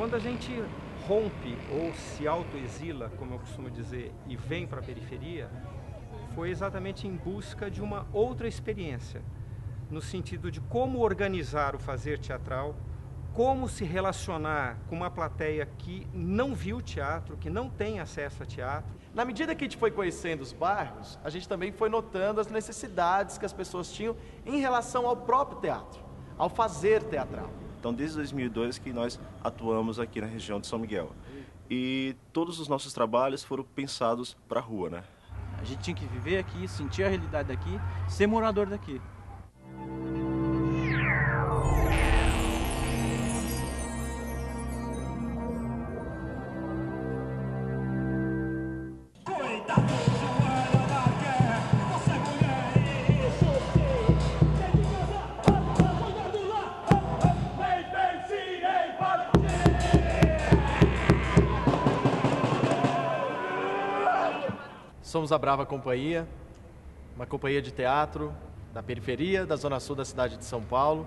Quando a gente rompe ou se autoexila, como eu costumo dizer, e vem para a periferia, foi exatamente em busca de uma outra experiência, no sentido de como organizar o fazer teatral, como se relacionar com uma plateia que não viu teatro, que não tem acesso a teatro. Na medida que a gente foi conhecendo os bairros, a gente também foi notando as necessidades que as pessoas tinham em relação ao próprio teatro, ao fazer teatral. Então, desde 2002 que nós atuamos aqui na região de São Miguel. E todos os nossos trabalhos foram pensados para a rua, né? A gente tinha que viver aqui, sentir a realidade daqui, ser morador daqui. Somos a Brava Companhia, uma companhia de teatro da periferia, da Zona Sul da cidade de São Paulo,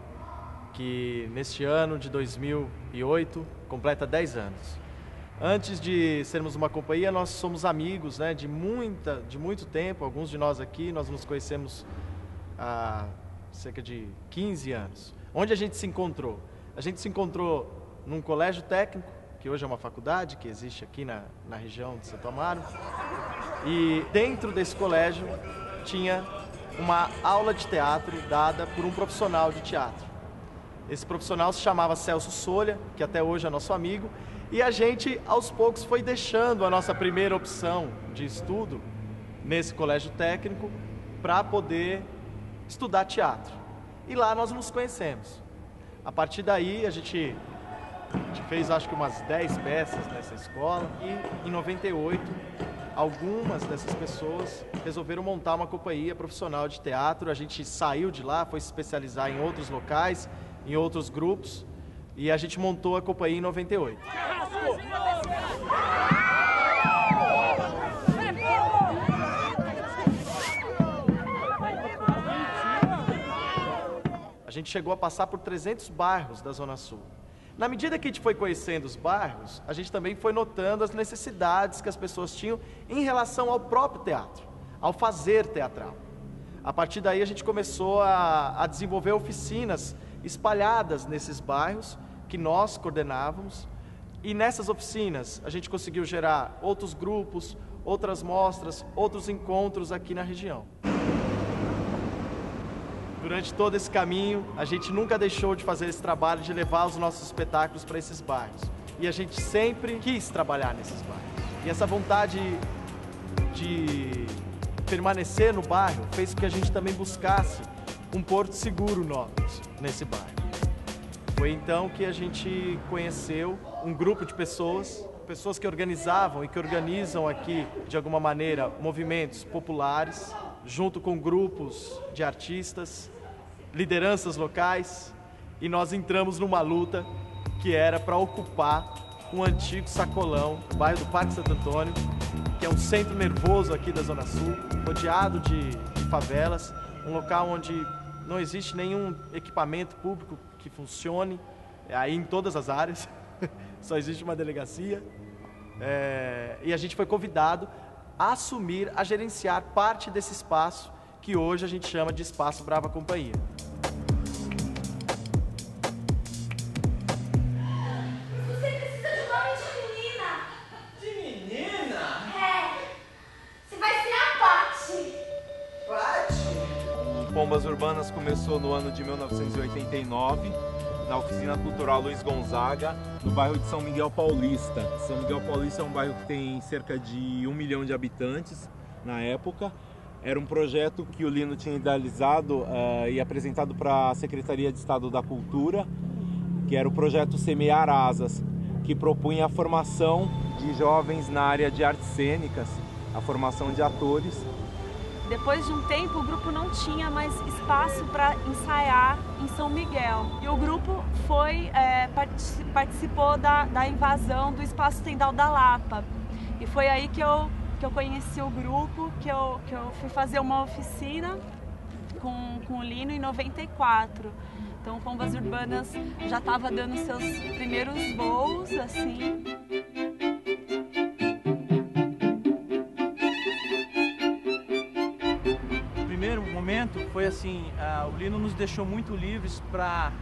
que neste ano de 2008 completa 10 anos. Antes de sermos uma companhia, nós somos amigos, né, de muito tempo. Alguns de nós aqui, nós nos conhecemos há cerca de 15 anos. Onde a gente se encontrou? A gente se encontrou num colégio técnico, que hoje é uma faculdade, que existe aqui na região de Santo Amaro. E dentro desse colégio tinha uma aula de teatro dada por um profissional de teatro. Esse profissional se chamava Celso Solha, que até hoje é nosso amigo, e a gente, aos poucos, foi deixando a nossa primeira opção de estudo nesse colégio técnico para poder estudar teatro. E lá nós nos conhecemos. A partir daí, a gente fez, acho que umas 10 peças nessa escola, e em 98, algumas dessas pessoas resolveram montar uma companhia profissional de teatro. A gente saiu de lá, foi se especializar em outros locais, em outros grupos, e a gente montou a companhia em 98. A gente chegou a passar por 300 bairros da Zona Sul. Na medida que a gente foi conhecendo os bairros, a gente também foi notando as necessidades que as pessoas tinham em relação ao próprio teatro, ao fazer teatral. A partir daí a gente começou a desenvolver oficinas espalhadas nesses bairros que nós coordenávamos, e nessas oficinas a gente conseguiu gerar outros grupos, outras mostras, outros encontros aqui na região. Durante todo esse caminho, a gente nunca deixou de fazer esse trabalho de levar os nossos espetáculos para esses bairros. E a gente sempre quis trabalhar nesses bairros. E essa vontade de permanecer no bairro fez com que a gente também buscasse um porto seguro nesse bairro. Foi então que a gente conheceu um grupo de pessoas que organizavam e que organizam aqui, de alguma maneira, movimentos populares, junto com grupos de artistas, lideranças locais, e nós entramos numa luta que era para ocupar um antigo sacolão, o bairro do Parque Santo Antônio, que é um centro nervoso aqui da Zona Sul, rodeado de favelas, um local onde não existe nenhum equipamento público que funcione, aí em todas as áreas, só existe uma delegacia, e a gente foi convidado a assumir, a gerenciar parte desse espaço que hoje a gente chama de Espaço Brava Companhia. Você precisa de nome de menina. De menina? É. Você vai ser a Paty. Paty? O Pombas Urbanas começou no ano de 1989, na Oficina Cultural Luiz Gonzaga, no bairro de São Miguel Paulista. São Miguel Paulista é um bairro que tem cerca de 1 milhão de habitantes na época. Era um projeto que o Lino tinha idealizado e apresentado para a Secretaria de Estado da Cultura, que era o projeto Semear Asas, que propunha a formação de jovens na área de artes cênicas, a formação de atores. Depois de um tempo, o grupo não tinha mais espaço para ensaiar em São Miguel. E o grupo participou da invasão do Espaço Tendal da Lapa. E foi aí que eu conheci o grupo, que eu fui fazer uma oficina com o Lino em 94, Então, Pombas Urbanas já estava dando seus primeiros voos, assim. O primeiro momento foi assim, o Lino nos deixou muito livres para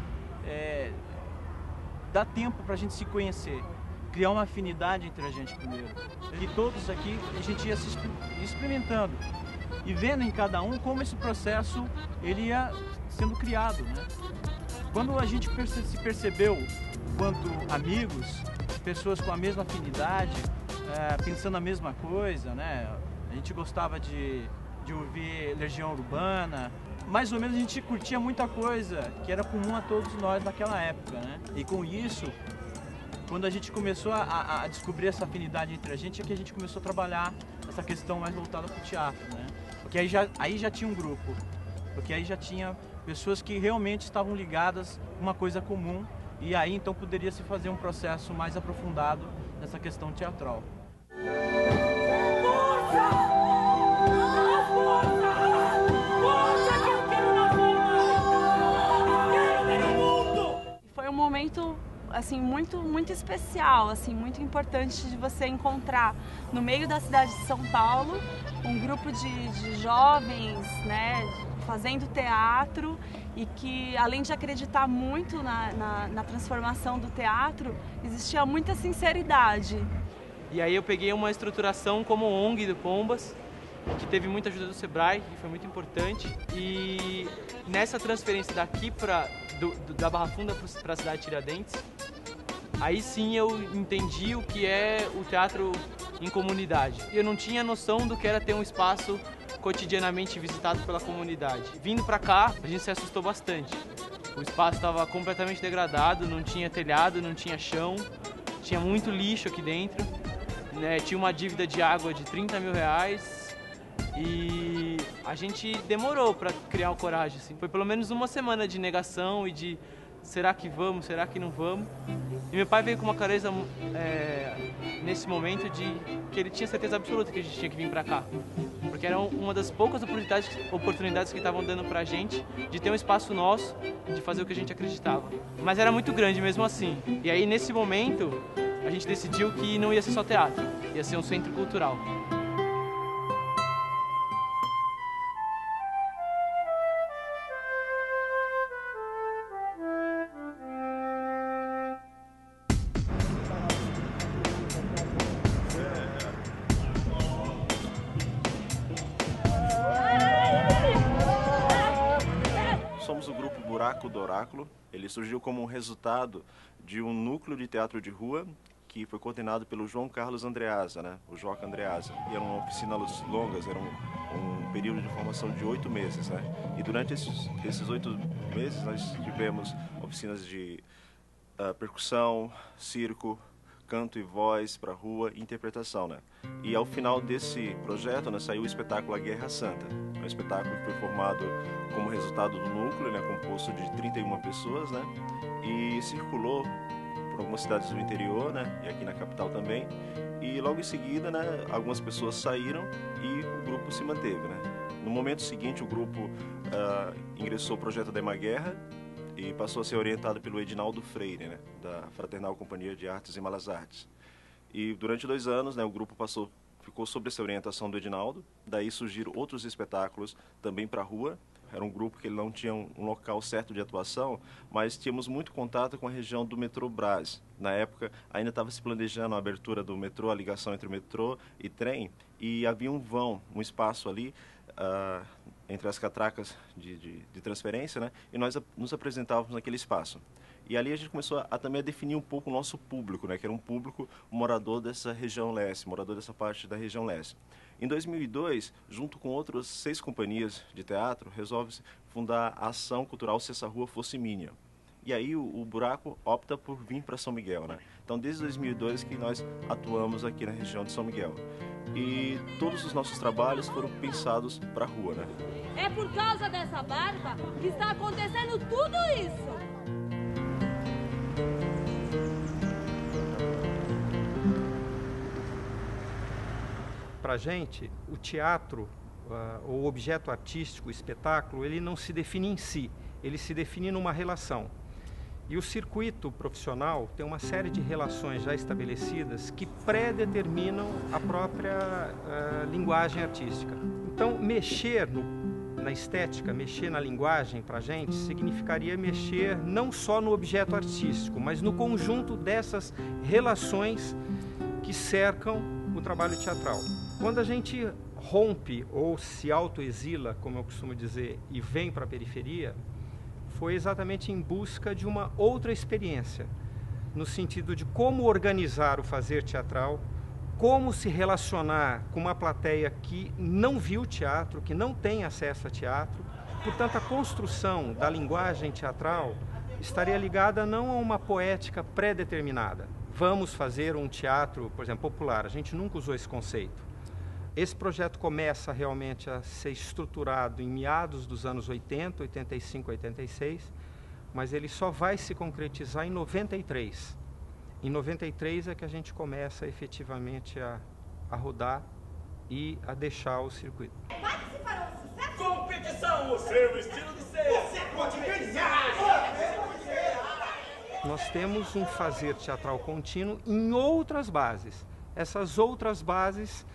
dar tempo para a gente se conhecer, criar uma afinidade entre a gente primeiro. E todos aqui, a gente ia se experimentando e vendo em cada um como esse processo ele ia sendo criado, né? Quando a gente se percebeu quanto amigos, pessoas com a mesma afinidade, pensando a mesma coisa, né? A gente gostava de ouvir Legião Urbana, mais ou menos a gente curtia muita coisa que era comum a todos nós naquela época, né? E com isso, quando a gente começou a descobrir essa afinidade entre a gente, é que a gente começou a trabalhar essa questão mais voltada para o teatro, né? Porque aí já tinha um grupo, porque aí já tinha pessoas que realmente estavam ligadas a uma coisa comum, e aí então poderia se fazer um processo mais aprofundado nessa questão teatral. Foi um momento assim muito especial, assim muito importante de você encontrar no meio da cidade de São Paulo um grupo de jovens, né, fazendo teatro, e que além de acreditar muito na transformação do teatro, existia muita sinceridade. E aí eu peguei uma estruturação como ONG do Pombas, que teve muita ajuda do Sebrae, que foi muito importante, e nessa transferência daqui da Barra Funda para a cidade de Tiradentes, aí sim eu entendi o que é o teatro em comunidade. Eu não tinha noção do que era ter um espaço cotidianamente visitado pela comunidade. Vindo para cá, a gente se assustou bastante. O espaço estava completamente degradado, não tinha telhado, não tinha chão, tinha muito lixo aqui dentro, né? Tinha uma dívida de água de R$30 mil, e a gente demorou para criar o coragem. Assim. Foi pelo menos uma semana de negação e de será que vamos, será que não vamos? E meu pai veio com uma clareza nesse momento de que ele tinha certeza absoluta que a gente tinha que vir para cá. Porque era uma das poucas oportunidades que estavam dando pra gente de ter um espaço nosso, de fazer o que a gente acreditava. Mas era muito grande mesmo assim. E aí nesse momento a gente decidiu que não ia ser só teatro, ia ser um centro cultural. Somos o grupo Buraco do Oráculo. Ele surgiu como um resultado de um núcleo de teatro de rua que foi coordenado pelo João Carlos Andreasa, né? O Joca Andreasa. E eram oficinas longas, era um período de formação de 8 meses, né? E durante esses 8 meses nós tivemos oficinas de percussão, circo, canto e voz para rua e interpretação, né? E ao final desse projeto, né, saiu o espetáculo A Guerra Santa. É um espetáculo que foi formado como resultado do núcleo, né, composto de 31 pessoas, né? E circulou por algumas cidades do interior, né, e aqui na capital também. E logo em seguida, né, algumas pessoas saíram e o grupo se manteve, né? No momento seguinte, o grupo ingressou o projeto da Guerra e passou a ser orientado pelo Edinaldo Freire, né, da Fraternal Companhia de Artes e Malas Artes. E durante 2 anos, né, o grupo ficou sob essa orientação do Edinaldo. Daí surgiram outros espetáculos também para a rua. Era um grupo que ele não tinha um local certo de atuação, mas tínhamos muito contato com a região do metrô Brás. Na época, ainda estava se planejando a abertura do metrô, a ligação entre o metrô e trem, e havia um vão, um espaço ali, entre as catracas de transferência, né? E nós nos apresentávamos naquele espaço. E ali a gente começou também a definir um pouco o nosso público, né? Que era um público morador dessa região leste, morador dessa parte da região leste. Em 2002, junto com outras 6 companhias de teatro, resolve-se fundar a ação cultural Se Essa Rua Fosse Minha. E aí o Buraco opta por vir para São Miguel, né? Então, desde 2002 que nós atuamos aqui na região de São Miguel. E todos os nossos trabalhos foram pensados para a rua, né? É por causa dessa barba que está acontecendo tudo isso. Para a gente, o teatro, o objeto artístico, o espetáculo, ele não se define em si. ele se define numa relação. E o circuito profissional tem uma série de relações já estabelecidas que pré-determinam a própria linguagem artística. Então, mexer na estética, mexer na linguagem para a gente significaria mexer não só no objeto artístico, mas no conjunto dessas relações que cercam o trabalho teatral. Quando a gente rompe ou se autoexila, como eu costumo dizer, e vem para a periferia, foi exatamente em busca de uma outra experiência, no sentido de como organizar o fazer teatral, como se relacionar com uma plateia que não viu teatro, que não tem acesso a teatro. Portanto, a construção da linguagem teatral estaria ligada não a uma poética pré-determinada. Vamos fazer um teatro, por exemplo, popular. A gente nunca usou esse conceito. Esse projeto começa realmente a ser estruturado em meados dos anos 80, 85, 86, mas ele só vai se concretizar em 93. Em 93 é que a gente começa efetivamente a rodar e a deixar o circuito. Competição, o seu estilo de ser. Você pode ganhar! Nós temos um fazer teatral contínuo em outras bases. Essas outras bases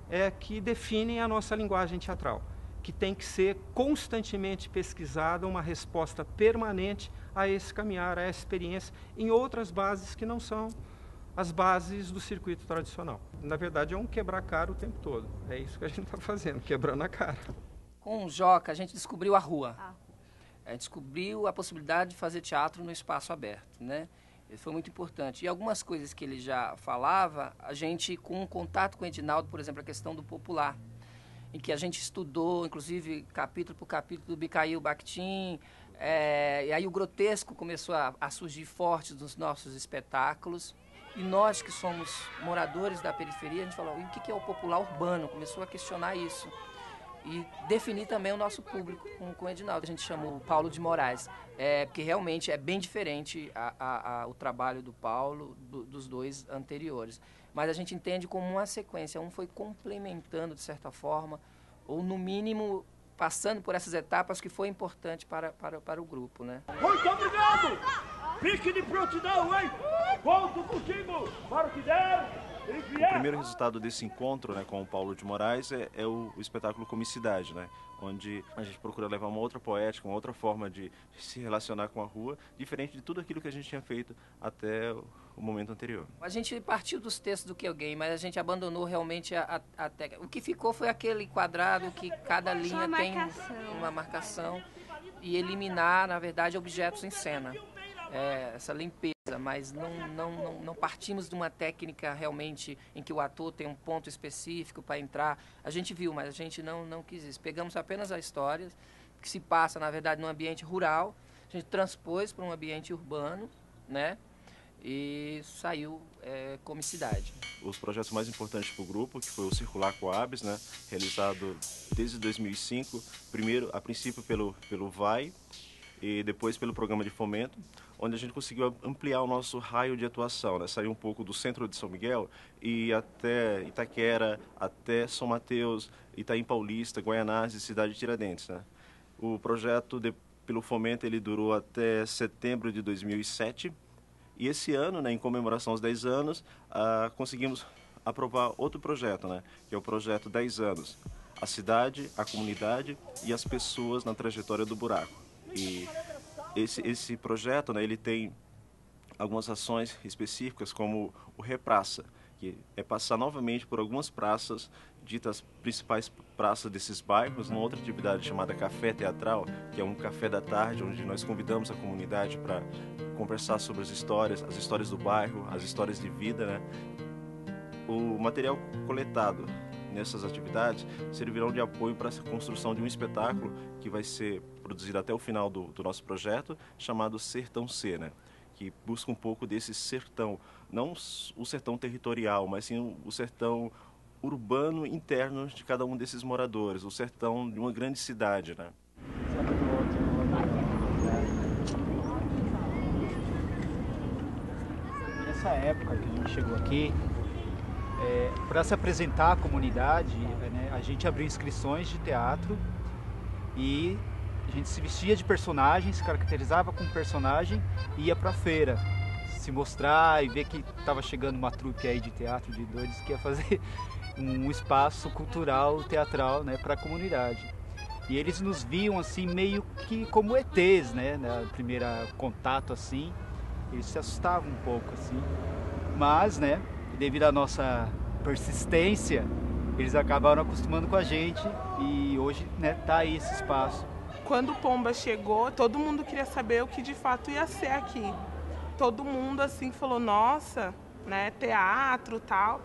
é que definem a nossa linguagem teatral, que tem que ser constantemente pesquisada, uma resposta permanente a esse caminhar, a essa experiência, em outras bases que não são as bases do circuito tradicional. Na verdade, é um quebrar cara o tempo todo. É isso que a gente está fazendo, quebrando a cara. Com o Joca, a gente descobriu a rua. A gente descobriu a possibilidade de fazer teatro no espaço aberto, né? Isso foi muito importante. E algumas coisas que ele já falava, a gente, com um contato com o Edinaldo, por exemplo, a questão do popular, em que a gente estudou, inclusive, capítulo por capítulo do Mikhail Bakhtin, e aí o grotesco começou a surgir forte nos nossos espetáculos. E nós, que somos moradores da periferia, a gente falou, e o que é o popular urbano? Começou a questionar isso. E definir também o nosso público com o Edinaldo. A gente chamou o Paulo de Moraes, porque realmente é bem diferente o trabalho do Paulo dos dois anteriores. Mas a gente entende como uma sequência, um foi complementando de certa forma, ou no mínimo passando por essas etapas que foi importante para o grupo, né? Muito obrigado! Fique de prontidão, hein? Volto contigo para o que der! O primeiro resultado desse encontro, né, com o Paulo de Moraes é o espetáculo Comicidade, né, onde a gente procura levar uma outra poética, uma outra forma de se relacionar com a rua, diferente de tudo aquilo que a gente tinha feito até o momento anterior. A gente partiu dos textos do Kill Game, mas a gente abandonou realmente a técnica. O que ficou foi aquele quadrado que cada linha tem uma marcação e eliminar, na verdade, objetos em cena. Essa limpeza, mas não partimos de uma técnica realmente em que o ator tem um ponto específico para entrar. A gente viu, mas a gente não quis isso. Pegamos apenas a história que se passa, na verdade, num ambiente rural, a gente transpôs para um ambiente urbano, né? E saiu Comicidade. Os projetos mais importantes para o grupo, que foi o Circular Coabs, né? Realizado desde 2005, a princípio pelo VAI, e depois pelo programa de fomento, onde a gente conseguiu ampliar o nosso raio de atuação, né? Sair um pouco do centro de São Miguel e até Itaquera, até São Mateus, Itaim Paulista, Guaianazes e Cidade de Tiradentes, né? O projeto, pelo fomento, ele durou até setembro de 2007 e esse ano, né, em comemoração aos 10 anos, conseguimos aprovar outro projeto, né? Que é o projeto 10 anos, a cidade, a comunidade e as pessoas na trajetória do buraco. E esse projeto, né, ele tem algumas ações específicas, como o Repraça, que é passar novamente por algumas praças, ditas principais praças desses bairros, numa outra atividade chamada Café Teatral, que é um café da tarde, onde nós convidamos a comunidade para conversar sobre as histórias do bairro, as histórias de vida, né? O material coletado nessas atividades servirão de apoio para a construção de um espetáculo que vai ser produzido até o final do nosso projeto, chamado Sertão C, né? Que busca um pouco desse sertão, não o sertão territorial, mas sim o sertão urbano interno de cada um desses moradores, o sertão de uma grande cidade, né? Nessa época que a gente chegou aqui, para se apresentar à comunidade, né, a gente abriu inscrições de teatro e A gente se vestia de personagem, se caracterizava como personagem e ia pra feira se mostrar e ver que estava chegando uma trupe aí de teatro de doidos que ia fazer um espaço cultural, teatral, né, para a comunidade. E eles nos viam assim meio que como ETs, né, na primeira contato assim, eles se assustavam um pouco assim, mas, né, devido à nossa persistência, eles acabaram acostumando com a gente e hoje, né, tá aí esse espaço. Quando o Pomba chegou, todo mundo queria saber o que de fato ia ser aqui. Todo mundo assim falou, nossa, né, teatro, tal.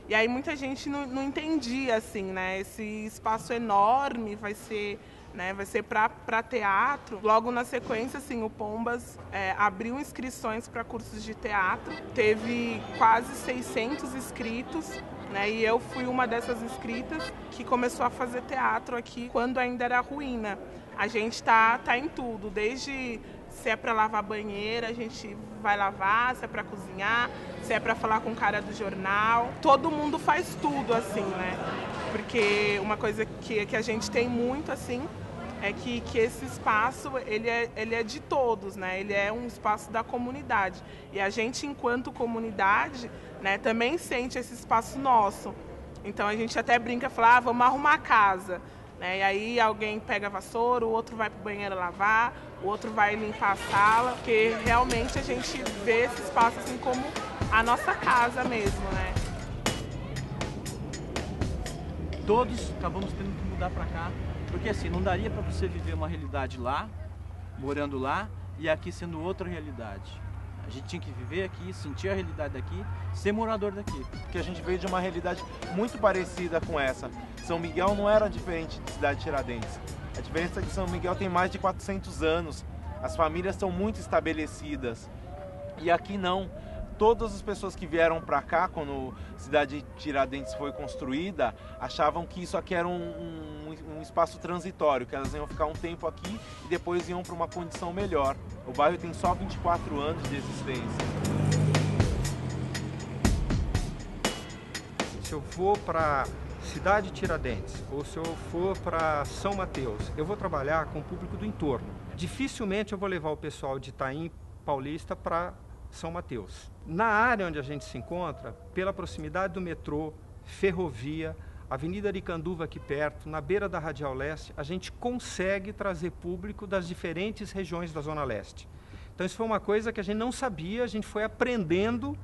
E aí muita gente não entendia assim, né, esse espaço enorme vai ser, né, vai ser para teatro. Logo na sequência, assim, o Pombas abriu inscrições para cursos de teatro. Teve quase 600 inscritos. Né, e eu fui uma dessas inscritas que começou a fazer teatro aqui quando ainda era ruína. A gente tá em tudo, desde se é para lavar banheira, a gente vai lavar, se é para cozinhar, se é para falar com o cara do jornal. Todo mundo faz tudo, assim, né? Porque uma coisa que a gente tem muito, assim, é que esse espaço, ele é de todos, né? Ele é um espaço da comunidade. E a gente, enquanto comunidade, né, também sente esse espaço nosso. Então a gente até brinca, fala, vamos arrumar a casa. Né? E aí alguém pega a vassoura, o outro vai para o banheiro lavar, o outro vai limpar a sala, porque realmente a gente vê esse espaço assim como a nossa casa mesmo, né? Todos acabamos tendo que mudar para cá, porque assim, não daria para você viver uma realidade lá, morando lá, e aqui sendo outra realidade. A gente tinha que viver aqui, sentir a realidade daqui, ser morador daqui. Porque a gente veio de uma realidade muito parecida com essa. São Miguel não era diferente de Cidade Tiradentes. A diferença é que São Miguel tem mais de 400 anos. As famílias são muito estabelecidas. E aqui não. Todas as pessoas que vieram para cá, quando Cidade Tiradentes foi construída, achavam que isso aqui era um espaço transitório, que elas iam ficar um tempo aqui e depois iam para uma condição melhor. O bairro tem só 24 anos de existência. Se eu for para Cidade Tiradentes ou se eu for para São Mateus, eu vou trabalhar com o público do entorno. Dificilmente eu vou levar o pessoal de Itaim Paulista para São Mateus. Na área onde a gente se encontra, pela proximidade do metrô, ferrovia, Avenida Aricanduva aqui perto, na beira da Radial Leste, a gente consegue trazer público das diferentes regiões da Zona Leste. Então isso foi uma coisa que a gente não sabia, a gente foi aprendendo.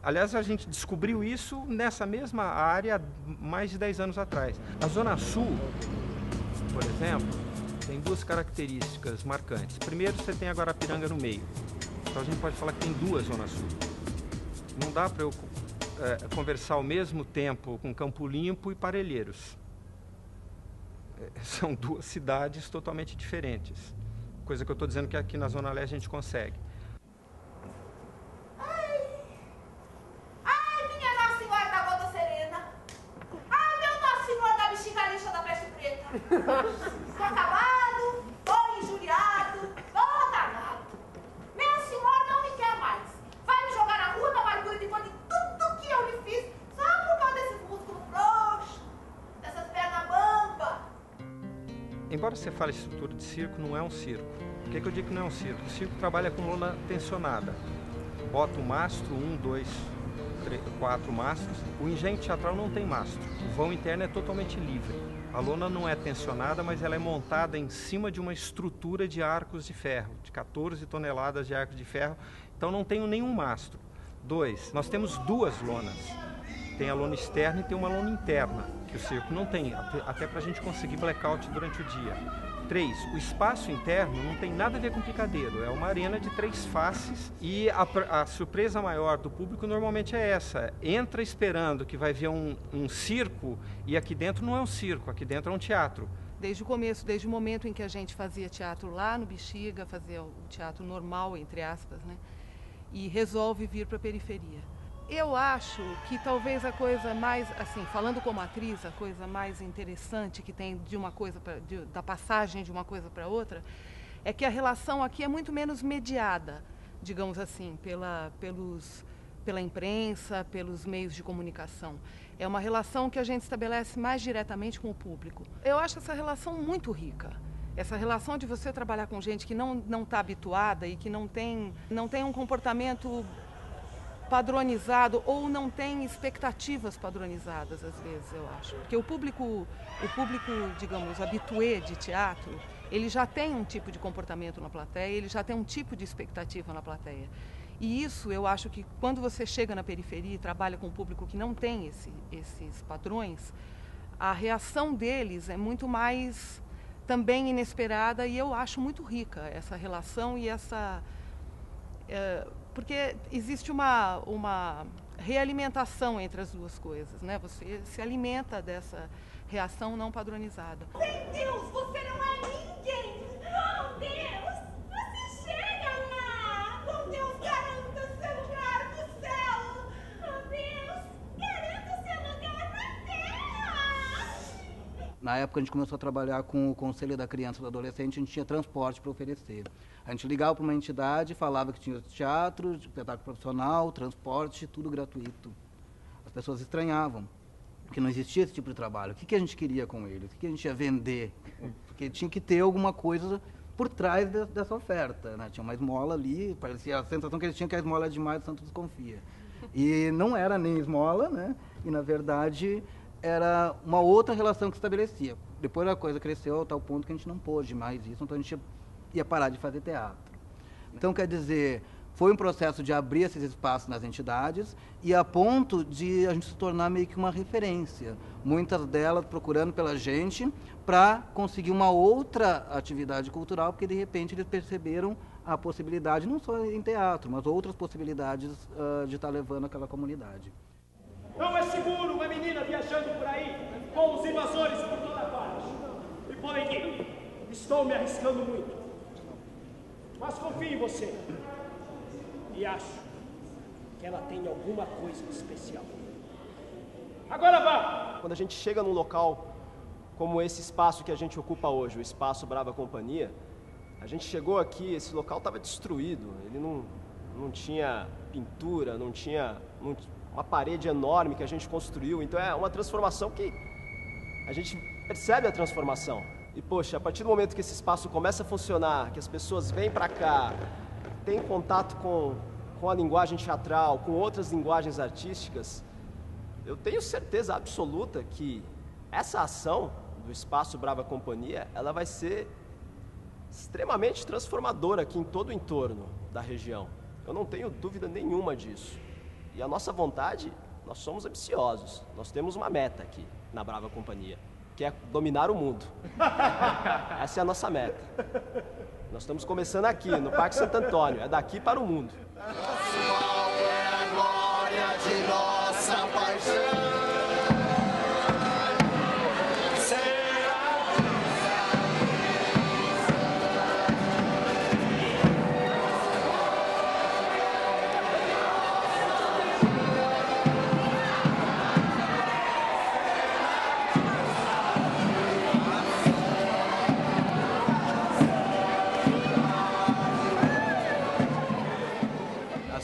Aliás, a gente descobriu isso nessa mesma área mais de 10 anos atrás. A Zona Sul, por exemplo, tem duas características marcantes. Primeiro, você tem a Guarapiranga no meio. Então a gente pode falar que tem duas Zonas Sul. Não dá para eu conversar ao mesmo tempo com Campo Limpo e Parelheiros. São duas cidades totalmente diferentes. Coisa que eu estou dizendo que aqui na Zona Leste a gente consegue. Ai, minha Nossa Senhora da Gota Serena! Ai, meu Nossa Senhora da Bexiga Lixa da Peste Preta! Tô acabado, tô injuriado, tô danado. Minha senhora não me quer mais. Vai me jogar na rua da amargura depois de tudo que eu lhe fiz, só por causa desse músculo frouxo, dessas pernas bambas. Embora você fale estrutura de circo, não é um circo. Por que eu digo que não é um circo? O circo trabalha com lona tensionada. Bota o mastro, 1, 2, 3, 4 mastros. O engenho teatral não tem mastro. O vão interno é totalmente livre. A lona não é tensionada, mas ela é montada em cima de uma estrutura de arcos de ferro, de 14 toneladas de arcos de ferro. Então não tem nenhum mastro. 2, nós temos duas lonas. Tem a lona externa e tem uma lona interna, que o circo não tem, até para a gente conseguir blackout durante o dia. 3, o espaço interno não tem nada a ver com picadeiro, é uma arena de 3 faces e a surpresa maior do público normalmente é essa, entra esperando que vai ver um circo e aqui dentro não é um circo, aqui dentro é um teatro. Desde o começo, desde o momento em que a gente fazia teatro lá no Bexiga, fazia o teatro normal, entre aspas, né? E resolve vir para a periferia. Eu acho que talvez a coisa mais, assim, falando como atriz, a coisa mais interessante que tem de uma coisa da passagem de uma coisa para outra, é que a relação aqui é muito menos mediada, digamos assim, pela imprensa, pelos meios de comunicação. É uma relação que a gente estabelece mais diretamente com o público. Eu acho essa relação muito rica. Essa relação de você trabalhar com gente que não está habituada e que não tem um comportamento padronizado ou não tem expectativas padronizadas, às vezes, eu acho. Porque o público, digamos, habitué de teatro, ele já tem um tipo de comportamento na plateia, ele já tem um tipo de expectativa na plateia. E isso, eu acho que quando você chega na periferia e trabalha com um público que não tem esses padrões, a reação deles é muito mais também inesperada e eu acho muito rica essa relação e essa... porque existe uma realimentação entre as duas coisas, né? Você se alimenta dessa reação não padronizada. Sem Deus, você não é ninguém! Oh, Deus! Você chega lá! Oh, Deus, garanta seu lugar no céu! Oh, Deus, garanta seu lugar na terra! Na época, a gente começou a trabalhar com o Conselho da Criança e do Adolescente, a gente tinha transporte para oferecer. A gente ligava para uma entidade, falava que tinha teatro, espetáculo profissional, transporte, tudo gratuito. As pessoas estranhavam, porque não existia esse tipo de trabalho. O que a gente queria com ele? O que a gente ia vender? Porque tinha que ter alguma coisa por trás dessa oferta, né? Tinha uma esmola ali, parecia a sensação que eles tinham que a esmola é demais, o santo desconfia. E não era nem esmola, né? E, na verdade, era uma outra relação que se estabelecia. Depois a coisa cresceu a tal ponto que a gente não pôde mais isso, então a gente ia parar de fazer teatro. Então, quer dizer, foi um processo de abrir esses espaços nas entidades e a ponto de a gente se tornar meio que uma referência. Muitas delas procurando pela gente para conseguir uma outra atividade cultural, porque de repente eles perceberam a possibilidade, não só em teatro, mas outras possibilidades de estar levando aquela comunidade. Não é seguro uma menina viajando por aí com os invasores por toda parte. E podem ir. Estou me arriscando muito. Mas confio em você. E acho que ela tem alguma coisa especial. Agora vá! Quando a gente chega num local como esse espaço que a gente ocupa hoje, o Espaço Brava Companhia, a gente chegou aqui, esse local estava destruído. Ele não tinha pintura, não tinha uma parede enorme que a gente construiu. Então é uma transformação que a gente percebe a transformação. E, poxa, a partir do momento que esse espaço começa a funcionar, que as pessoas vêm para cá, têm contato com a linguagem teatral, com outras linguagens artísticas, eu tenho certeza absoluta que essa ação do Espaço Brava Companhia, ela vai ser extremamente transformadora aqui em todo o entorno da região. Eu não tenho dúvida nenhuma disso. E a nossa vontade, nós somos ambiciosos. Nós temos uma meta aqui na Brava Companhia, que é dominar o mundo. Essa é a nossa meta. Nós estamos começando aqui, no Parque Santo Antônio. É daqui para o mundo. Nosso alvo é a glória de nossa paixão.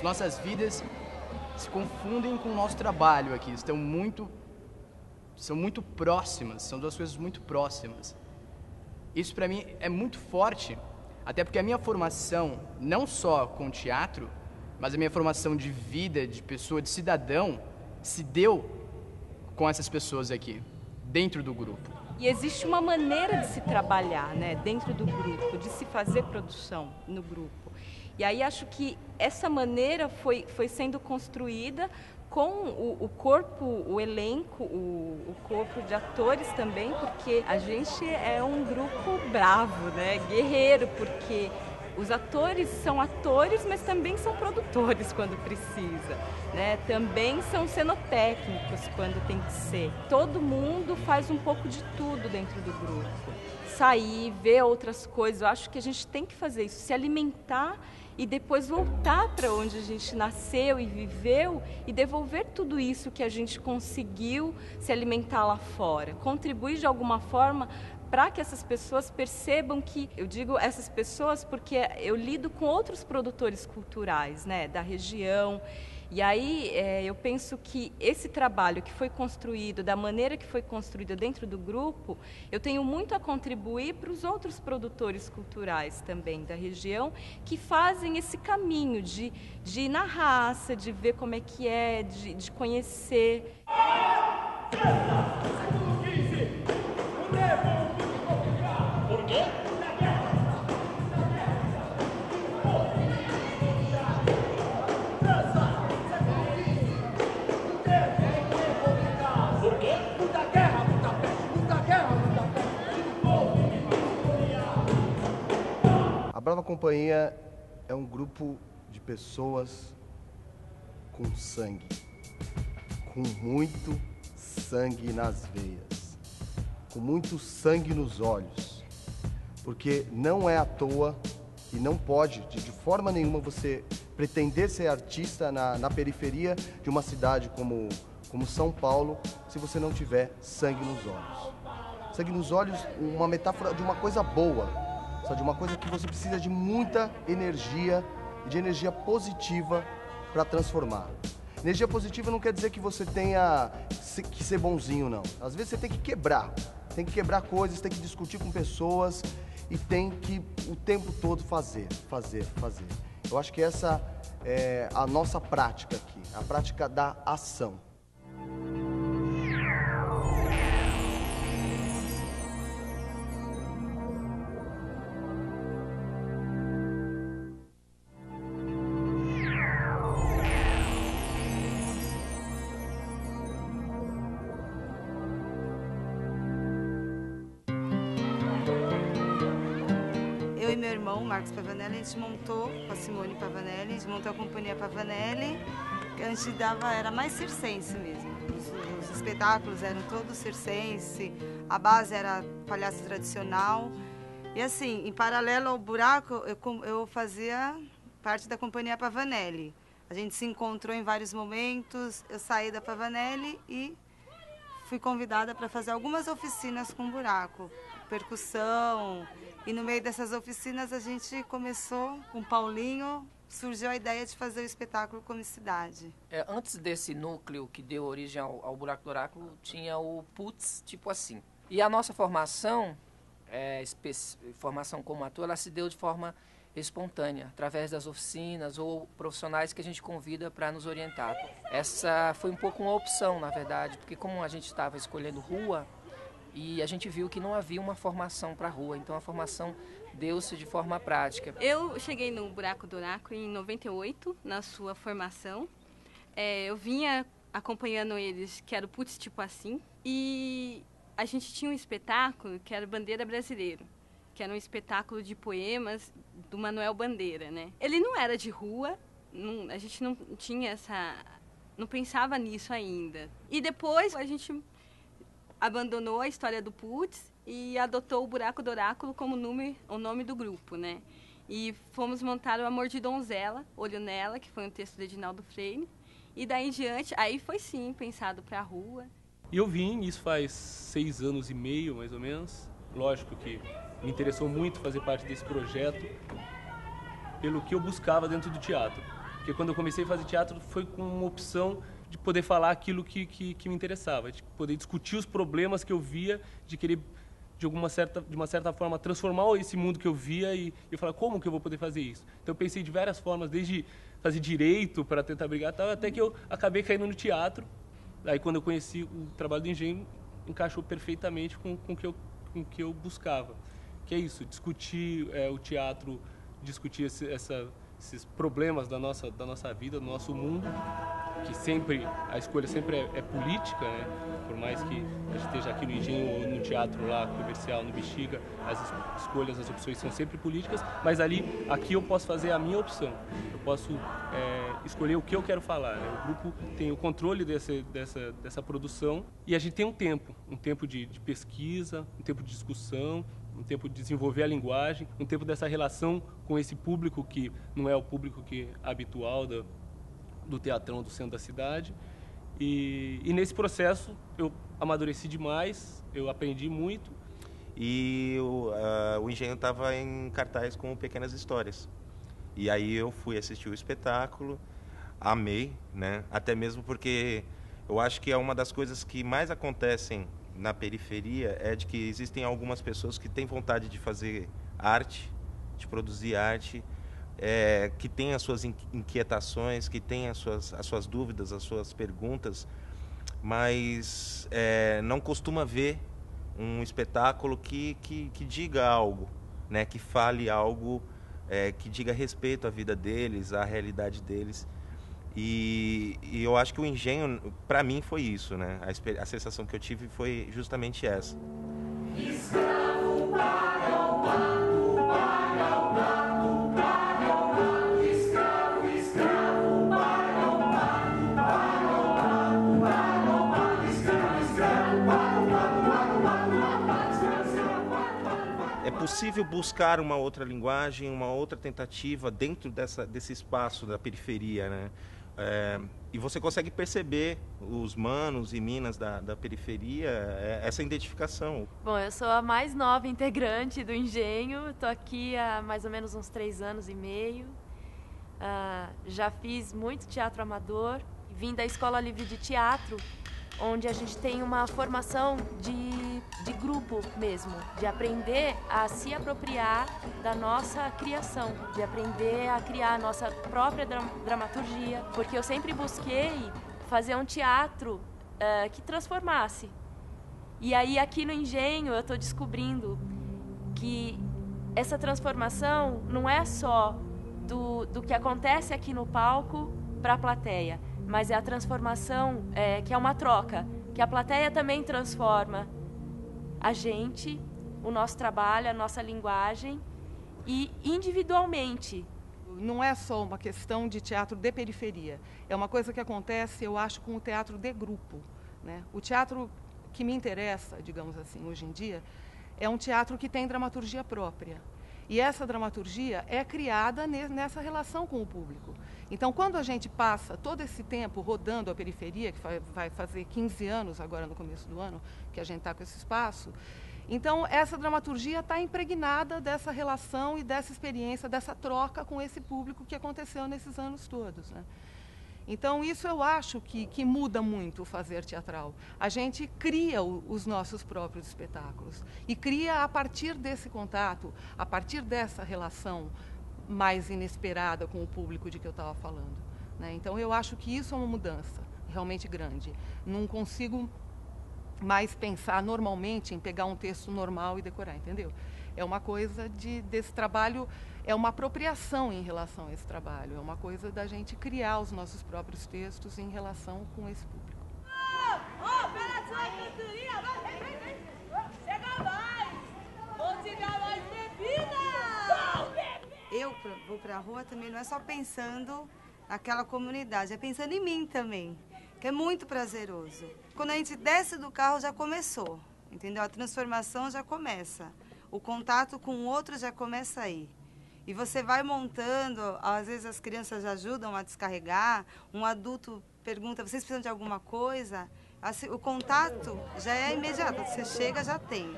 Nossas vidas se confundem com o nosso trabalho aqui, são muito próximas, são duas coisas muito próximas. Isso para mim é muito forte, até porque a minha formação, não só com teatro, mas a minha formação de vida, de pessoa, de cidadão, se deu com essas pessoas aqui, dentro do grupo. E existe uma maneira de se trabalhar, né, dentro do grupo, de se fazer produção no grupo. E aí acho que essa maneira foi sendo construída com o corpo, o elenco, o corpo de atores também, porque a gente é um grupo bravo, né, guerreiro, porque os atores são atores, mas também são produtores quando precisa, né? Também são cenotécnicos quando tem que ser. Todo mundo faz um pouco de tudo dentro do grupo. Sair, ver outras coisas, eu acho que a gente tem que fazer isso, se alimentar e depois voltar para onde a gente nasceu e viveu e devolver tudo isso que a gente conseguiu se alimentar lá fora. Contribuir de alguma forma para que essas pessoas percebam que, eu digo essas pessoas porque eu lido com outros produtores culturais, né, da região, E aí eu penso que esse trabalho que foi construído, da maneira que foi construído dentro do grupo, eu tenho muito a contribuir para os outros produtores culturais também da região, que fazem esse caminho de ir na raça, de ver como é que é, de conhecer. Por quê? A Brava Companhia é um grupo de pessoas com sangue, com muito sangue nas veias, com muito sangue nos olhos, porque não é à toa e não pode, de forma nenhuma, você pretender ser artista na periferia de uma cidade como São Paulo, se você não tiver sangue nos olhos. Sangue nos olhos, uma metáfora de uma coisa boa, de uma coisa que você precisa de muita energia, de energia positiva para transformar. Energia positiva não quer dizer que você tenha que ser bonzinho, não. Às vezes você tem que quebrar coisas, tem que discutir com pessoas e tem que o tempo todo fazer. Eu acho que essa é a nossa prática aqui, a prática da ação. Eu e meu irmão, Marcos Pavanelli, a gente montou, com a Simone Pavanelli, a gente montou a companhia Pavanelli, que a gente era mais circense mesmo. Os espetáculos eram todos circense, a base era palhaço tradicional. E assim, em paralelo ao buraco, eu fazia parte da companhia Pavanelli. A gente se encontrou em vários momentos, eu saí da Pavanelli e fui convidada para fazer algumas oficinas com buraco, percussão. E no meio dessas oficinas a gente começou com o Paulinho, surgiu a ideia de fazer o espetáculo Comicidade. Antes desse núcleo que deu origem ao Buraco do Oráculo, tinha o Putz, tipo assim. E a nossa formação, formação como ator, ela se deu de forma espontânea, através das oficinas ou profissionais que a gente convida para nos orientar. Essa foi um pouco uma opção, na verdade, porque como a gente estava escolhendo rua, e a gente viu que não havia uma formação para a rua, então a formação deu-se de forma prática. Eu cheguei no Buraco do Oráculo em 98, na sua formação. Eu vinha acompanhando eles, que era o Putz Tipo Assim, e a gente tinha um espetáculo que era Bandeira Brasileiro, que era um espetáculo de poemas do Manuel Bandeira, né? Ele não era de rua, a gente não tinha não pensava nisso ainda. E depois a gente abandonou a história do Putz e adotou o Buraco do Oráculo como o nome do grupo, né? E fomos montar o Amor de Donzela, Olho Nela, que foi um texto do Edinaldo Freire. E daí em diante, aí foi sim pensado para a rua. E eu vim, isso faz 6 anos e meio, mais ou menos. Lógico que me interessou muito fazer parte desse projeto pelo que eu buscava dentro do teatro. Porque quando eu comecei a fazer teatro foi com uma opção de poder falar aquilo que me interessava, de poder discutir os problemas que eu via, de querer, de uma certa forma, transformar esse mundo que eu via e falar, como que eu vou poder fazer isso? Então eu pensei de várias formas, desde fazer direito para tentar brigar, tal, até que eu acabei caindo no teatro. Aí quando eu conheci o trabalho do Engenho, encaixou perfeitamente com o que eu buscava. Que é isso, discutir o teatro, discutir esses problemas da nossa vida, do nosso mundo, que a escolha sempre é política, né? Por mais que a gente esteja aqui no Engenho ou no teatro lá comercial, no Bexiga, as escolhas, as opções são sempre políticas, mas aqui eu posso fazer a minha opção, eu posso escolher o que eu quero falar, né? O grupo tem o controle dessa produção e a gente tem um tempo de pesquisa, um tempo de discussão, um tempo de desenvolver a linguagem, um tempo dessa relação com esse público que não é o público habitual do teatrão do centro da cidade. E nesse processo eu amadureci demais, eu aprendi muito. E o Engenho estava em cartaz com Pequenas Histórias. E aí eu fui assistir o espetáculo. amei, né? Até mesmo porque eu acho que é uma das coisas que mais acontecem na periferia é de que existem algumas pessoas que têm vontade de fazer arte, de produzir arte, que têm as suas inquietações, que têm as suas dúvidas, as suas perguntas, mas não costuma ver um espetáculo que diga algo, né? Que fale algo, que diga respeito à vida deles, à realidade deles. E eu acho que o Engenho, para mim, foi isso, né? A sensação que eu tive foi justamente essa. Escravo para o mato, para o mato, para o mato. Escravo, escravo para o mato, para o mato, para o mato. Escravo, escravo para o mato, para o mato, para o mato. Escravo, escravo para o mato. É possível buscar uma outra linguagem, uma outra tentativa dentro desse espaço da periferia, né? E você consegue perceber os manos e minas da periferia, essa identificação. Bom, eu sou a mais nova integrante do Engenho, estou aqui há mais ou menos uns 3 anos e meio. Já fiz muito teatro amador, vim da Escola Livre de Teatro, onde a gente tem uma formação de grupo mesmo, de aprender a se apropriar da nossa criação, de aprender a criar a nossa própria dramaturgia, porque eu sempre busquei fazer um teatro que transformasse. E aí aqui no Engenho eu estou descobrindo que essa transformação não é só do que acontece aqui no palco para a plateia, mas é a transformação que é uma troca, que a plateia também transforma a gente, o nosso trabalho, a nossa linguagem, e individualmente. Não é só uma questão de teatro de periferia, é uma coisa que acontece, eu acho, com o teatro de grupo, né? O teatro que me interessa, digamos assim, hoje em dia, é um teatro que tem dramaturgia própria. E essa dramaturgia é criada nessa relação com o público. Então, quando a gente passa todo esse tempo rodando a periferia, que vai fazer 15 anos agora no começo do ano, que a gente está com esse espaço, então essa dramaturgia está impregnada dessa relação e dessa experiência, dessa troca com esse público que aconteceu nesses anos todos, né? Então, isso eu acho que muda muito o fazer teatral. A gente cria os nossos próprios espetáculos e cria a partir desse contato, a partir dessa relação mais inesperada com o público de que eu estava falando, né? Então, eu acho que isso é uma mudança realmente grande. Não consigo mais pensar normalmente em pegar um texto normal e decorar, entendeu? É uma coisa desse trabalho, é uma apropriação em relação a esse trabalho, é uma coisa da gente criar os nossos próprios textos em relação com esse público. Operação Cantoria, vem! Chega mais! Vou te dar mais bebida! Eu vou pra rua também, não é só pensando naquela comunidade, é pensando em mim também, que é muito prazeroso. Quando a gente desce do carro já começou, entendeu? A transformação já começa. O contato com o outro já começa aí. E você vai montando, às vezes as crianças ajudam a descarregar, um adulto pergunta, vocês precisam de alguma coisa? Assim, o contato já é imediato, você chega, já tem.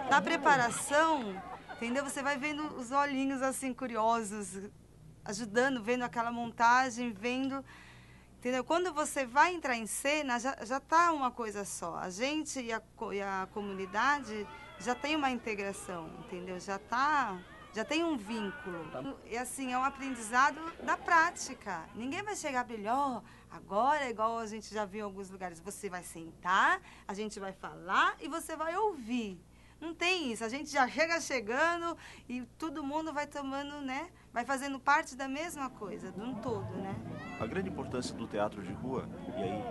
Na preparação, entendeu? Você vai vendo os olhinhos assim curiosos, ajudando, vendo aquela montagem, vendo... Entendeu? Quando você vai entrar em cena, já está uma coisa só. A gente e a comunidade já tem uma integração, entendeu? Já tem um vínculo. E assim, é um aprendizado da prática. Ninguém vai chegar melhor agora, igual a gente já viu em alguns lugares. Você vai sentar, a gente vai falar e você vai ouvir. Não tem isso. A gente já chegando e todo mundo vai tomando, né? Vai fazendo parte da mesma coisa, de um todo, né? A grande importância do teatro de rua, e aí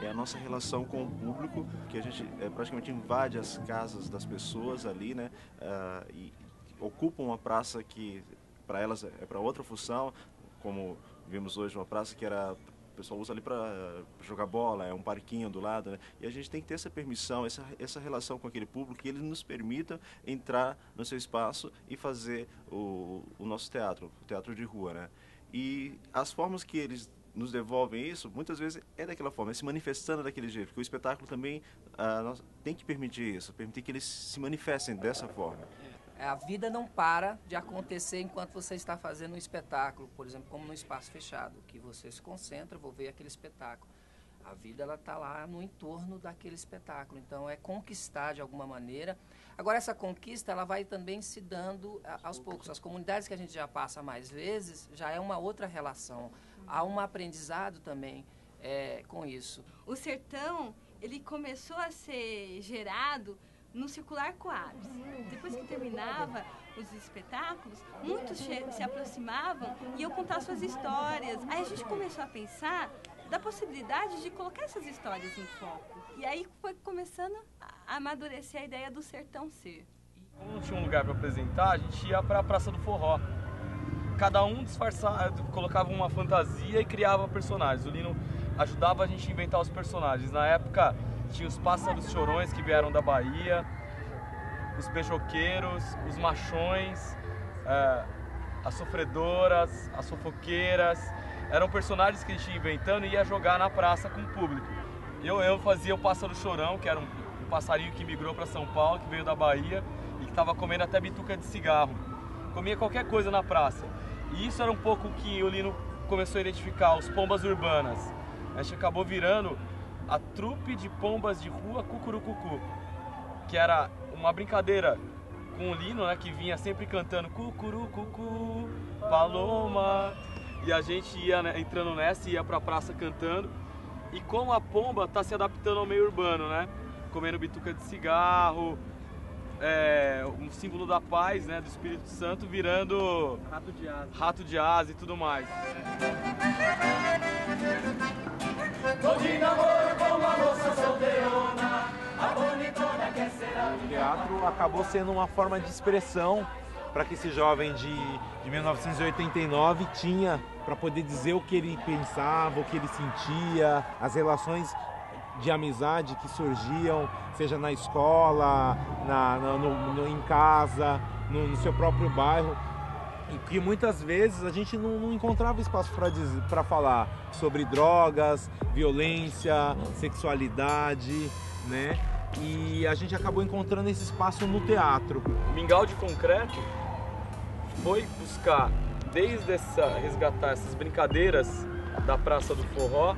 é a nossa relação com o público, que a gente praticamente invade as casas das pessoas ali, né? E ocupam uma praça que para elas é para outra função, como vimos hoje, uma praça que o pessoal usa ali para jogar bola, é um parquinho do lado, né? E a gente tem que ter essa permissão, essa relação com aquele público, que ele nos permita entrar no seu espaço e fazer o nosso teatro, o teatro de rua, né? E as formas que eles nos devolvem isso, muitas vezes é daquela forma, é se manifestando daquele jeito, porque o espetáculo também tem que permitir isso, permitir que eles se manifestem dessa forma. A vida não para de acontecer enquanto você está fazendo um espetáculo, por exemplo, como no espaço fechado, que você se concentra, vou ver aquele espetáculo. A vida ela está lá no entorno daquele espetáculo, então é conquistar de alguma maneira. Agora essa conquista ela vai também se dando aos poucos. As comunidades que a gente já passa mais vezes já é uma outra relação. Há um aprendizado também com isso. O sertão ele começou a ser gerado no Circular Coabs. Depois que terminava os espetáculos, muitos se aproximavam e iam contar suas histórias. Aí a gente começou a pensar da possibilidade de colocar essas histórias em foco. E aí foi começando a amadurecer a ideia do Sertão Ser. Como não tinha um lugar para apresentar, a gente ia para a Praça do Forró. Cada um disfarçava, colocava uma fantasia e criava personagens. O Lino ajudava a gente a inventar os personagens. Na época tinha os pássaros chorões que vieram da Bahia, os beijoqueiros, os machões, as sofredoras, as fofoqueiras. Eram personagens que a gente ia inventando e ia jogar na praça com o público. Eu fazia o pássaro chorão, que era um passarinho que migrou para São Paulo, que veio da Bahia e que estava comendo até bituca de cigarro. Comia qualquer coisa na praça. E isso era um pouco que o Lino começou a identificar, os pombas urbanas. A gente acabou virando a trupe de pombas de rua Cucurucucu, que era uma brincadeira com o Lino, né, que vinha sempre cantando Cucurucucu, Paloma. E a gente ia, né, entrando nessa e ia pra praça cantando. E como a pomba tá se adaptando ao meio urbano, né? Comendo bituca de cigarro, um símbolo da paz, né, do Espírito Santo, virando rato de asa e tudo mais. Tô de namoro com uma moça solteirona, a bonitona quer ser a O teatro acabou sendo uma forma de expressão para que esse jovem de 1989 tinha para poder dizer o que ele pensava, o que ele sentia, as relações de amizade que surgiam, seja na escola, em casa, no seu próprio bairro, e que muitas vezes a gente não encontrava espaço para falar sobre drogas, violência, sexualidade, né? E a gente acabou encontrando esse espaço no teatro. O Mingau de Concreto foi buscar, resgatar essas brincadeiras da Praça do Forró,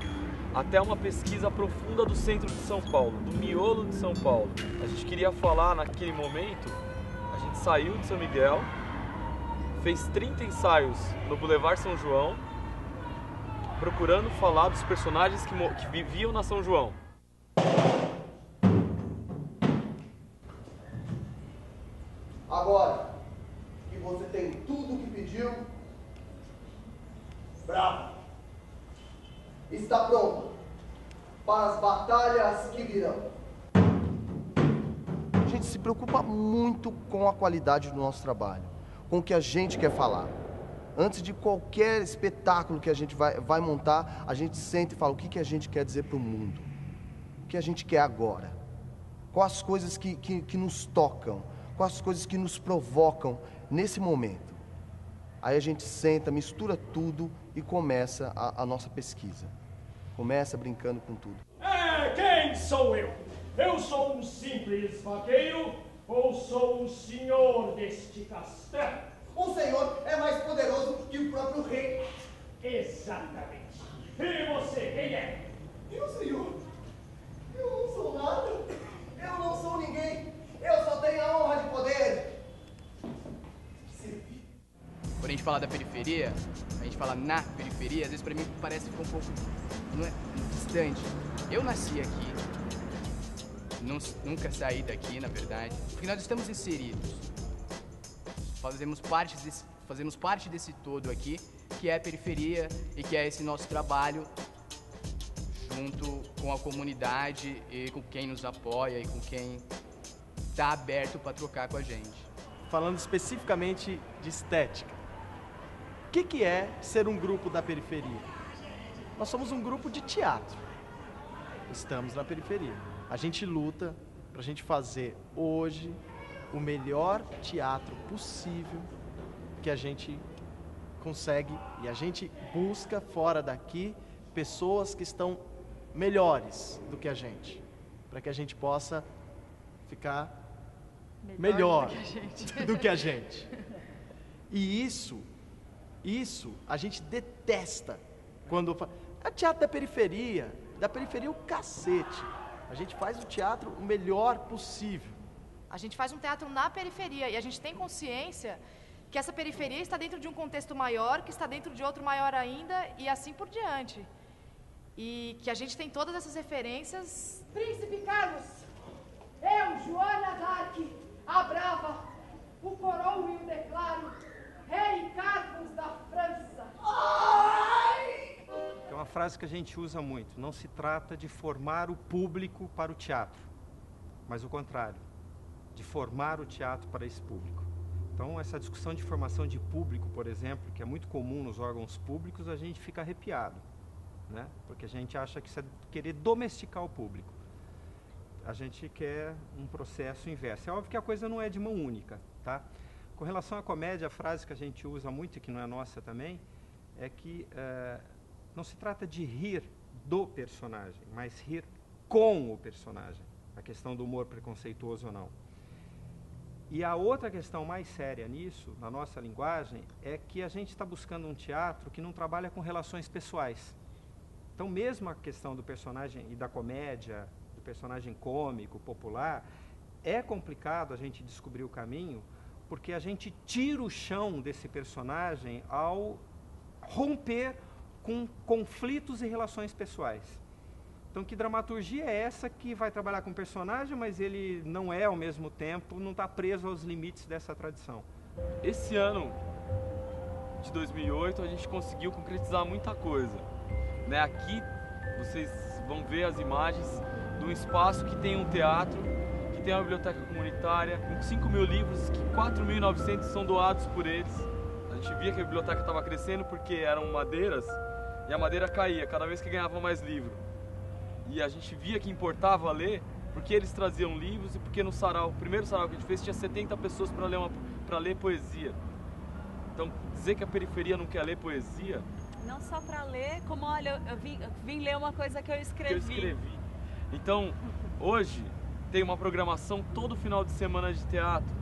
até uma pesquisa profunda do centro de São Paulo, do miolo de São Paulo. A gente queria falar naquele momento, a gente saiu de São Miguel, fez 30 ensaios no Boulevard São João, procurando falar dos personagens que viviam na São João. Agora que você tem tudo o que pediu, bravo! Está pronto para as batalhas que virão. A gente se preocupa muito com a qualidade do nosso trabalho, com o que a gente quer falar. Antes de qualquer espetáculo que a gente vai montar, a gente senta e fala o que a gente quer dizer para o mundo. O que a gente quer agora. Quais as coisas que nos tocam, quais as coisas que nos provocam nesse momento. Aí a gente senta, mistura tudo e começa a nossa pesquisa. Começa brincando com tudo. Quem sou eu? Eu sou um simples vaqueiro ou sou o senhor deste castelo? O senhor é mais poderoso que o próprio rei. Exatamente. E você, quem é? Eu, senhor? Eu não sou nada. Eu não sou ninguém. Eu só tenho a honra de poder servir. Quando a gente fala da periferia, a gente fala na periferia, às vezes pra mim parece que fica um pouco distante. Eu nasci aqui, nunca saí daqui, na verdade, porque nós estamos inseridos. Fazemos parte desse todo aqui, que é a periferia e que é esse nosso trabalho junto com a comunidade e com quem nos apoia e com quem está aberto para trocar com a gente. Falando especificamente de estética, o que é ser um grupo da periferia? Nós somos um grupo de teatro. Estamos na periferia. A gente luta para a gente fazer hoje o melhor teatro possível que a gente consegue, e a gente busca fora daqui pessoas que estão melhores do que a gente, para que a gente possa ficar melhor do que a gente. E isso a gente detesta quando fala. É teatro da periferia o cacete. A gente faz o teatro o melhor possível. A gente faz um teatro na periferia e a gente tem consciência que essa periferia está dentro de um contexto maior, que está dentro de outro maior ainda e assim por diante. E que a gente tem todas essas referências. Príncipe Carlos, eu, Joana d'Arc, a brava, o coroa e o declaro, rei Carlos da França. Ai! É uma frase que a gente usa muito. Não se trata de formar o público para o teatro, mas o contrário, de formar o teatro para esse público. Então, essa discussão de formação de público, por exemplo, que é muito comum nos órgãos públicos, a gente fica arrepiado, né? Porque a gente acha que isso é querer domesticar o público. A gente quer um processo inverso. É óbvio que a coisa não é de mão única, tá? Com relação à comédia, a frase que a gente usa muito, e que não é nossa também, é que não se trata de rir do personagem, mas rir com o personagem. A questão do humor preconceituoso ou não. E a outra questão mais séria nisso, na nossa linguagem, é que a gente está buscando um teatro que não trabalha com relações pessoais. Então, mesmo a questão do personagem e da comédia, do personagem cômico, popular, é complicado a gente descobrir o caminho, porque a gente tira o chão desse personagem ao romper com conflitos e relações pessoais. Então, que dramaturgia é essa que vai trabalhar com o personagem, mas ele não é, ao mesmo tempo, não está preso aos limites dessa tradição? Esse ano de 2008, a gente conseguiu concretizar muita coisa. Né? Aqui, vocês vão ver as imagens de um espaço que tem um teatro, que tem uma biblioteca comunitária, com 5.000 livros, que 4.900 são doados por eles. A gente via que a biblioteca estava crescendo porque eram madeiras, e a madeira caía cada vez que ganhava mais livro. E a gente via que importava ler porque eles traziam livros e porque no sarau, o primeiro sarau que a gente fez, tinha 70 pessoas para ler poesia. Então, dizer que a periferia não quer ler poesia... Não só para ler, como, olha, eu vim ler uma coisa que eu escrevi. Então, hoje, tem uma programação todo final de semana de teatro,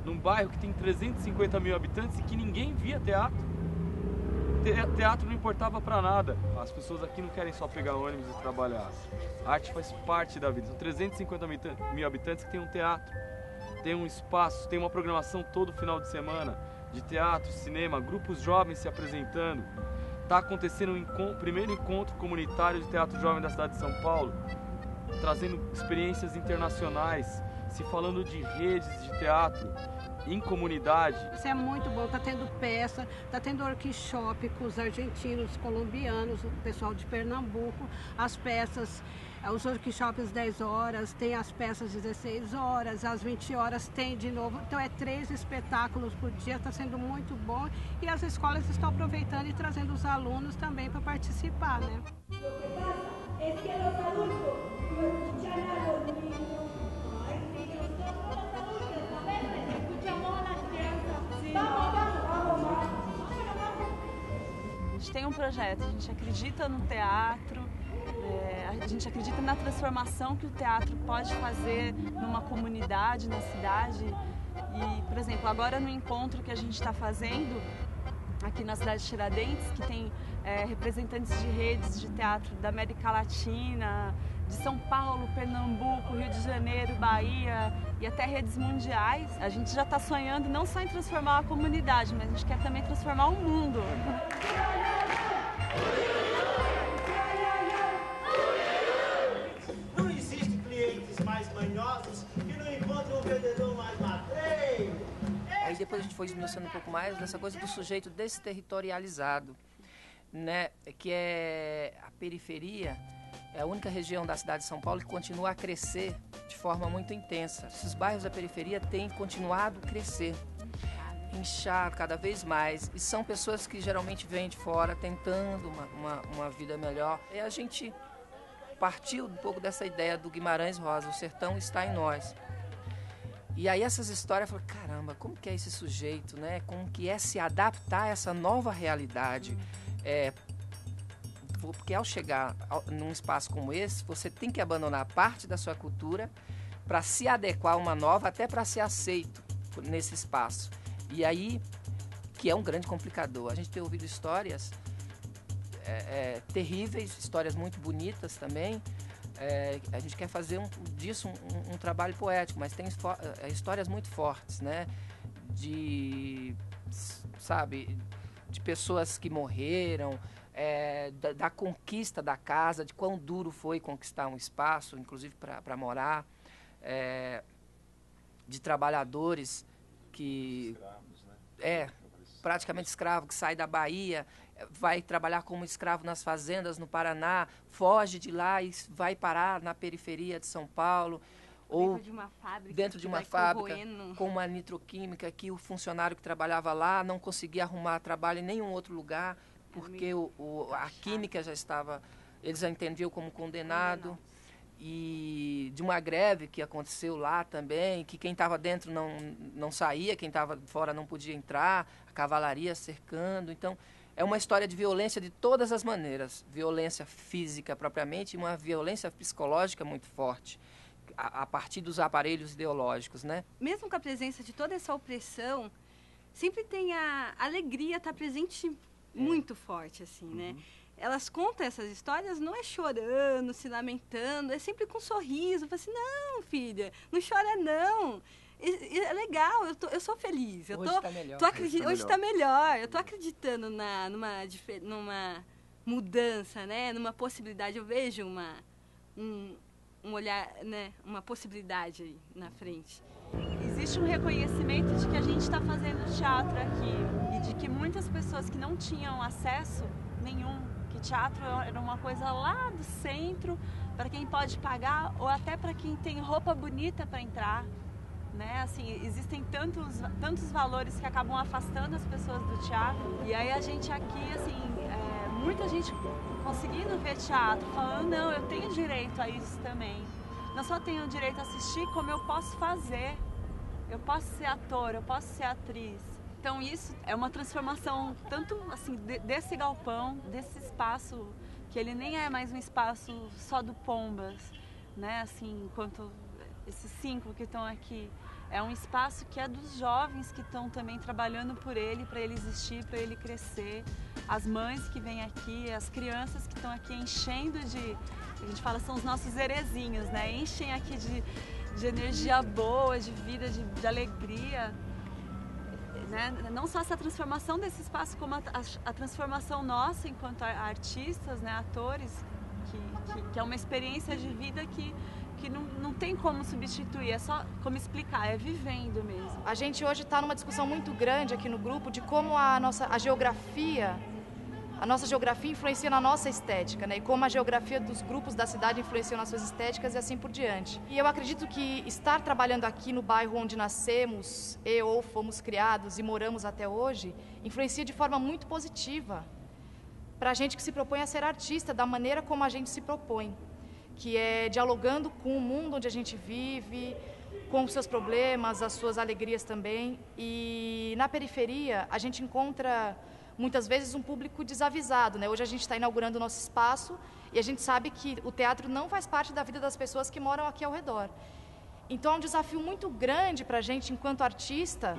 num bairro que tem 350 mil habitantes e que ninguém via teatro. Teatro não importava para nada. As pessoas aqui não querem só pegar ônibus e trabalhar. A arte faz parte da vida. São 350 mil habitantes que tem um teatro, tem um espaço, tem uma programação todo final de semana de teatro, cinema, grupos jovens se apresentando. Está acontecendo o primeiro encontro comunitário de teatro jovem da cidade de São Paulo, trazendo experiências internacionais, se falando de redes de teatro em comunidade. Isso é muito bom, está tendo peça, está tendo workshop com os argentinos, colombianos, o pessoal de Pernambuco, as peças, os workshops 10 horas, tem as peças 16 horas, às 20 horas tem de novo, então é 3 espetáculos por dia, está sendo muito bom e as escolas estão aproveitando e trazendo os alunos também para participar, né? A gente tem um projeto, a gente acredita no teatro, a gente acredita na transformação que o teatro pode fazer numa comunidade, na cidade. E, por exemplo, agora no encontro que a gente está fazendo aqui na cidade de Tiradentes, que tem representantes de redes de teatro da América Latina, de São Paulo, Pernambuco, Rio de Janeiro, Bahia e até redes mundiais. A gente já está sonhando não só em transformar a comunidade, mas a gente quer também transformar o mundo. Não existem clientes mais manhosos que não encontram um vendedor mais matreiro. Aí depois a gente foi esmiuçando um pouco mais dessa coisa do sujeito desterritorializado, né? Que é a periferia. É a única região da cidade de São Paulo que continua a crescer de forma muito intensa. Esses bairros da periferia têm continuado a crescer, inchar cada vez mais. E são pessoas que geralmente vêm de fora tentando uma vida melhor. E a gente partiu um pouco dessa ideia do Guimarães Rosa, o sertão está em nós. E aí essas histórias, eu falei, caramba, como que é esse sujeito, né? Como que é se adaptar a essa nova realidade? Porque ao chegar num espaço como esse, você tem que abandonar parte da sua cultura para se adequar a uma nova, até para ser aceito nesse espaço. E aí, que é um grande complicador. A gente tem ouvido histórias terríveis, histórias muito bonitas também. A gente quer fazer disso um trabalho poético, mas tem histórias muito fortes, né? De pessoas que morreram, da conquista da casa, de quão duro foi conquistar um espaço, inclusive para morar, de trabalhadores que... Escravos, né? Praticamente escravo, que sai da Bahia, vai trabalhar como escravo nas fazendas no Paraná, foge de lá e vai parar na periferia de São Paulo, ou dentro de uma fábrica com uma nitroquímica, que o funcionário que trabalhava lá não conseguia arrumar trabalho em nenhum outro lugar, porque a química já estava, eles já entendiam como condenado. E de uma greve que aconteceu lá também, que quem estava dentro não saía, quem estava fora não podia entrar, a cavalaria cercando. Então, é uma história de violência de todas as maneiras. Violência física propriamente e uma violência psicológica muito forte, a partir dos aparelhos ideológicos, né? Mesmo com a presença de toda essa opressão, sempre tem a alegria estar presente muito forte, assim, né? Elas contam essas histórias, não é chorando, se lamentando, é sempre com um sorriso. Fala assim, não, filha, não chora não. É legal, eu sou feliz. Hoje está melhor. Hoje está melhor. Eu estou acreditando numa mudança, né? Numa possibilidade. Eu vejo um olhar, né? Uma possibilidade aí na frente. Existe um reconhecimento de que a gente está fazendo teatro aqui e de que muitas pessoas que não tinham acesso nenhum, que teatro era uma coisa lá do centro, para quem pode pagar ou até para quem tem roupa bonita para entrar, né? Assim, existem tantos valores que acabam afastando as pessoas do teatro. E aí a gente aqui, assim, muita gente conseguindo ver teatro, falando, não, eu tenho direito a isso também. Não só tenho direito a assistir, como eu posso fazer. Eu posso ser ator, eu posso ser atriz. Então isso é uma transformação tanto assim desse galpão, desse espaço, que ele nem é mais um espaço só do Pombas, né? Assim, enquanto esses 5 que estão aqui, é um espaço que é dos jovens que estão também trabalhando por ele, para ele existir, para ele crescer. As mães que vêm aqui, as crianças que estão aqui enchendo a gente fala, são os nossos herezinhos, né? Enchem aqui de energia boa, de vida, de alegria. Né? Não só essa transformação desse espaço, como a transformação nossa enquanto artistas, né? Atores, que é uma experiência de vida que não tem como substituir, é só como explicar, é vivendo mesmo. A gente hoje está numa discussão muito grande aqui no grupo de como a nossa geografia influencia na nossa estética, né? E como a geografia dos grupos da cidade influenciam nas suas estéticas e assim por diante. E eu acredito que estar trabalhando aqui no bairro onde nascemos ou fomos criados e moramos até hoje, influencia de forma muito positiva para a gente que se propõe a ser artista da maneira como a gente se propõe, que é dialogando com o mundo onde a gente vive, com os seus problemas, as suas alegrias também. E na periferia a gente encontra muitas vezes um público desavisado, né? Hoje a gente está inaugurando o nosso espaço e a gente sabe que o teatro não faz parte da vida das pessoas que moram aqui ao redor. Então é um desafio muito grande para a gente, enquanto artista,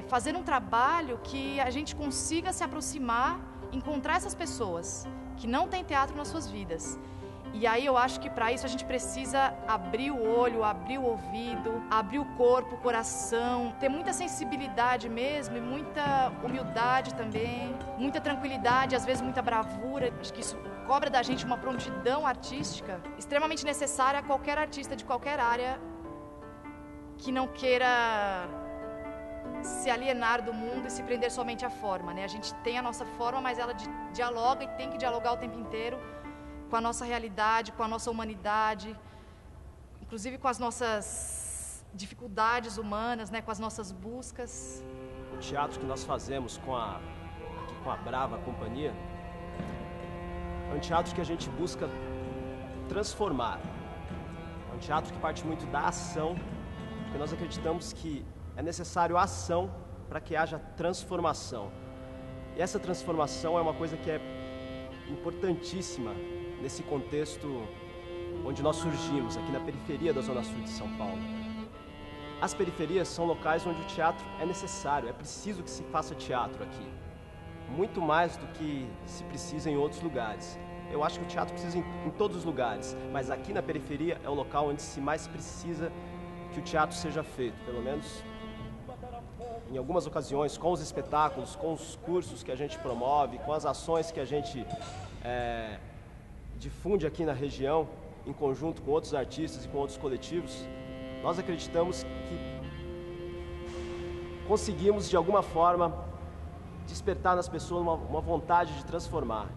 fazer um trabalho que a gente consiga se aproximar, encontrar essas pessoas que não têm teatro nas suas vidas. E aí eu acho que para isso a gente precisa abrir o olho, abrir o ouvido, abrir o corpo, o coração, ter muita sensibilidade mesmo e muita humildade também, muita tranquilidade, às vezes muita bravura. Acho que isso cobra da gente uma prontidão artística extremamente necessária a qualquer artista de qualquer área que não queira se alienar do mundo e se prender somente à forma, né? A gente tem a nossa forma, mas ela dialoga e tem que dialogar o tempo inteiro com a nossa realidade, com a nossa humanidade, inclusive com as nossas dificuldades humanas, né, com as nossas buscas. O teatro que nós fazemos aqui com a Brava Companhia é um teatro que a gente busca transformar. É um teatro que parte muito da ação, porque nós acreditamos que é necessário ação para que haja transformação. E essa transformação é uma coisa que é importantíssima nesse contexto onde nós surgimos, aqui na periferia da Zona Sul de São Paulo. As periferias são locais onde o teatro é necessário, é preciso que se faça teatro aqui. Muito mais do que se precisa em outros lugares. Eu acho que o teatro precisa em todos os lugares, mas aqui na periferia é o local onde se mais precisa que o teatro seja feito, pelo menos em algumas ocasiões, com os espetáculos, com os cursos que a gente promove, com as ações que a gente difunde aqui na região, em conjunto com outros artistas e com outros coletivos. Nós acreditamos que conseguimos, de alguma forma, despertar nas pessoas uma vontade de transformar.